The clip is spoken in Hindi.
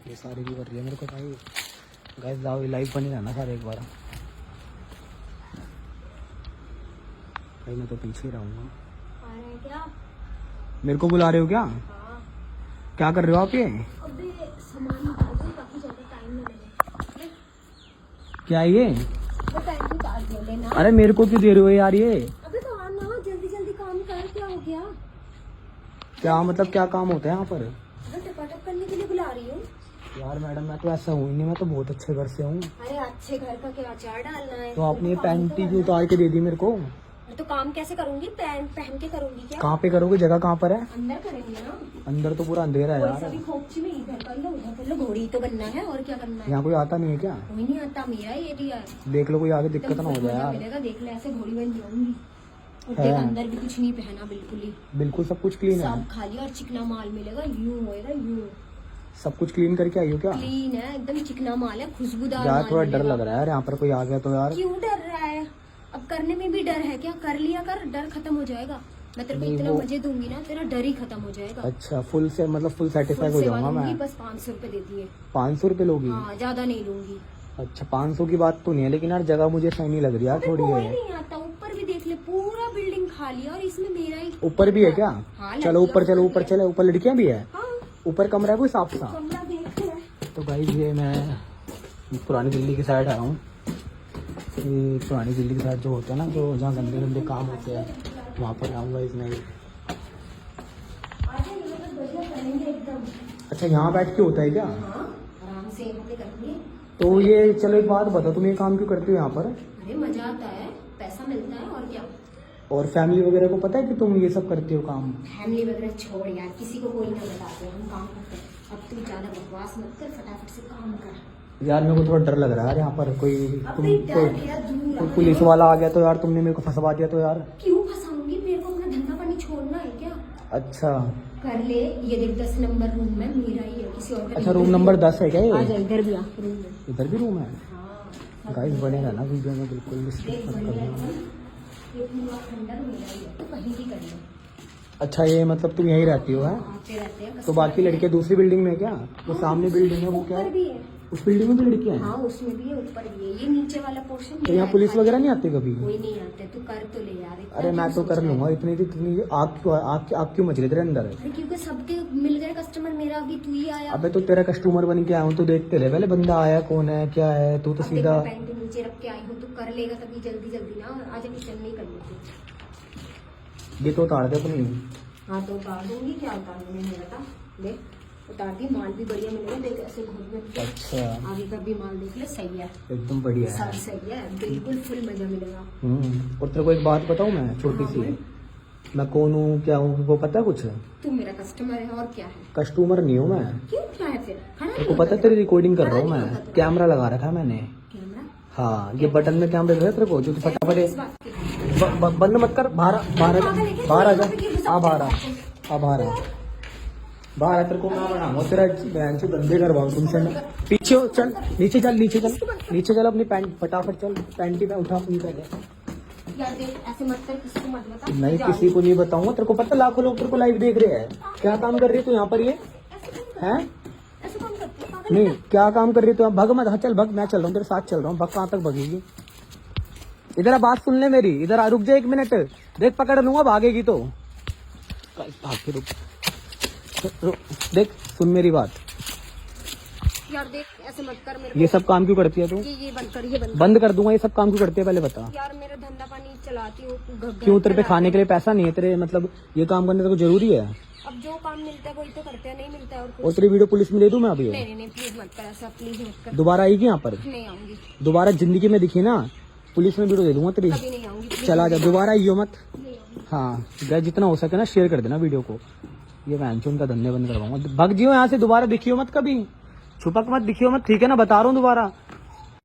ये सारी भी कर रही है मेरे को भाई। गाइस जाओ लाइव बनी रहना सारे एक बार भाई, मैं तो पीछे ही रहूँगा। आ रहे हैं क्या? मेरे को बुला रहे हो क्या? हाँ। क्या कर रहे हो आप ये? अबे सामान निकाल दो ताकि ज्यादा टाइम न लगे। क्या ये? तो टाइम निकाल दो लेना। अरे मेरे को क्यों दे रहे हो यार ये? अबे तो आना, जल्दी जल्दी काम कर। क्या हो गया? क्या मतलब क्या काम होता है यहाँ पर? अबे टपाटप करने के लिए बुला रही हूँ। यार मैडम मैं तो ऐसा हूँ ही नहीं, मैं तो बहुत अच्छे घर से हूँ। अरे अच्छे घर का क्या अचार डालना है? तो आपने ये काम पैंटी तो क्यों उतार के दे दी मेरे को? तो काम कैसे करूंगी? पैंट पहन के करूंगी क्या? कहाँ पे करोगे? जगह कहाँ पर है? अंदर करेंगे ना। अंदर तो पूरा अंधेरा है कोई यार। सभी खोपची में इधर कर लो उधर कर लो, घोड़ी तो बनना है और क्या करना है? यहाँ कोई आता नहीं है क्या? कोई नहीं आता, मेरा एरिया है। देख लो कोई आगे दिक्कत ना हो जाए यार। मिलेगा, देख ले ऐसे घोड़ी बन जाऊंगी। और है। देख अंदर भी कुछ नहीं पहना, बिल्कुल ही बिल्कुल सब कुछ क्लीन है। सब खाली और चिकना माल मिलेगा। यूं होएगा यूं। सब कुछ क्लीन करके आई हो क्या? क्लीन है एकदम, चिकना माल है, खुशबूदार यार माल थोड़ा डर मिलेगा। लग रहा है यार, यहाँ पर कोई आ गया तो यार। क्यों डर रहा है? अब करने में भी डर है क्या? कर लिया कर, डर खत्म हो जाएगा। मैं तेरे को नहीं, इतना वो- मजे दूंगी ना, तेरा डर ही खत्म हो जाएगा। अच्छा फुल से मतलब फुल सेटिस्फाई हो जाऊंगा मैं। बस 500 रुपए देती है। 500 रुपये लोगी? हाँ ज्यादा नहीं लूंगी। अच्छा 500 की बात तो नहीं है, लेकिन यार जगह मुझे सही नहीं लग रही यार, अबे थोड़ी कोई है। नहीं आता, ऊपर भी देख ले, पूरा बिल्डिंग खाली है और इसमें मेरा ही। ऊपर भी है क्या? हाँ, चलो ऊपर चलो, ऊपर चले। ऊपर लड़कियां भी है? हाँ ऊपर कमरा है कोई साफ सा? कमरा देख ले। तो गाइस ये मैं पुरानी दिल्ली की साइड आया हूँ। ये पुरानी दिल्ली की साइड जो होता है ना, जो जहाँ गंदे गंदे काम होते हैं, वहाँ पर आऊँगा इसमें। अच्छा यहाँ बैठ के होता है क्या? हाँ आराम से यहाँ पे करेंगे। तो ये चलो एक बात बताओ, तुम ये काम क्यों करते हो यहाँ पर? अरे मजा आता है, पैसा मिलता है और क्या। और फैमिली वगैरह को पता है कि तुम ये सब करते हो काम? फैमिली वगैरह छोड़ यार, किसी को कोई ना बताते, हम काम करते हैं। अब तू ज्यादा बकवास मत कर, फटाफट से काम कर। यार मेरे को थोड़ा डर लग रहा है यार, यहाँ पर कोई तुम अबे डर कोई मेरा दूर कोई आ। पुलिस वाला आ गया तो यार, तुमने मेरे को फंसवा दिया तो यार। क्यों फंसाऊंगी? मेरे को अपना धंधा पानी छोड़ना है क्या? अच्छा कर ले। ये देख 10 नंबर रूम है, मेरा ही है, किसी और का अच्छा नहीं। रूम नंबर 10 है क्या आ ये? जा, इधर भी आ रूम में। इधर भी रूम है? हाँ गाइस बनेगा ना वीडियो में, बिल्कुल देख रिस्ट्रिक्ट मत बढ़िया करना। है। ये पूरा खंडर मेरा ही है, तो कहीं भी कर ले। अच्छा ये मतलब तुम यहीं रहती हो है? आते रहते हैं तो बाकी लड़के दूसरी बिल्डिंग में है क्या? वो सामने बिल्डिंग है वो क्या ऊपर है? भी है। उस बिल्डिंग में भी लड़कियां हैं? हाँ उसमें भी है, ऊपर भी है। ये नीचे वाला पोर्शन तो यहाँ पुलिस वगैरह नहीं आते कभी? कोई नहीं आते, तू कर तो ले यार। इतना अरे मैं क्यों तो कर सोच रहा है? लूंगा, इतनी आग क्यों मच रही तेरे अंदर? अरे क्योंकि सबके मिल गए कस्टमर, मेरा अभी तू ही आया। अबे तो तेरा कस्टमर बन के आया हूँ तो देखते रहे पहले, बंदा आया कौन है क्या है। तू तो अब देख सीधा मैं पैंट नीचे रख के आई हूँ, तू कर लेगा तभी जल्दी जल्दी ना। आज किचन नहीं कर लेती। ये तो उतार दे अपनी। हाँ तो उतार दूंगी, क्या उतार दूंगी मैं बता। देख उतार दी, माल भी बढ़िया मिलेगा। देख ऐसे घूम में अच्छा आगे का भी माल देख ले, सही है, एकदम बढ़िया सब है। सही है, बिल्कुल फुल मजा मिलेगा। और तेरे को एक बात बताऊँ मैं छोटी हाँ, सी? बोल। मैं कौन हूँ क्या हूँ वो पता है कुछ? तू मेरा कस्टमर है और क्या है। कस्टमर नहीं हूँ मैं। क्यों क्या है फिर? खड़ा तेरे नहीं को पता है होता तेरी रिकॉर्डिंग कर रहा हूँ खड़ा नहीं मैं, होता तू। कैमरा लगा रखा है मैंने। कैमरा? हाँ ये बटन में कैमरे है तेरे को, जो तू फटाफट किस बात की? बंद मत कर, बाहर बाहर आ जा, आ बाहर आ तेरे को मैं बनाऊंगा तेरा बहन से बंदे करवाऊँ तुमसे मैं। पीछे हो, चल नीचे चल, नीचे चल अपनी पैंट फटाफट चल, पैंटी पे उठा अपनी पहले। यार देख ऐसे मत कर, किसी को मत बता। नहीं जा। किसी को नहीं बताऊंगा, तेरे को पता लाखों लोग तेरे को लाइव देख रहे हैं। क्या काम कर रही है तू यहाँ पर? ये है ऐसे काम करती है, पागल नहीं क्या काम कर रही है तू? भग मत, हाँ चल भग, मैं चल रहा हूँ तेरे साथ चल रहा हूँ। भग कहाँ तक भगेगी? इधर आ, बात सुन ले मेरी, इधर आ, रुक जा 1 मिनट, देख पकड़ लूंगा भागेगी तो। भाग के रुक, देख सुन मेरी बात। यार देख ऐसे मत कर मेरे ये सब काम क्यों करती है तू? को। ये बंद कर, ये बंद बंद कर दूंगा, ये सब काम क्यों करती है पहले बता। कर। यार मेरा धंधा पानी चलाती हूँ, क्यों तेरे पे खाने के लिए पैसा नहीं है तेरे? मतलब ये काम करने को जरूरी है? अब जो काम मिलता है वही तो करते हैं, नहीं मिलता है और कुछ। और तेरी वीडियो पुलिस में दे दूं मैं अभी? नहीं नहीं नहीं प्लीज मत कर ऐसा, प्लीज मत कर। दोबारा आएगी यहाँ पर? नहीं आऊंगी, दोबारा जिंदगी में दिखी ना पुलिस में वीडियो दे दूंगा तेरी। कभी नहीं आऊंगी, please चला जा, दोबारा आइयो मत। नहीं आऊंगी। हाँ गैस जितना हो सके ना शेयर कर देना वीडियो को। ये वैंचून का धंधे बंद करवाऊंगा। भग जियो यहाँ से, दोबारा दिखियो मत कभी, छुपक मत दिखियो मत, ठीक है ना? बता रहा हूँ दोबारा।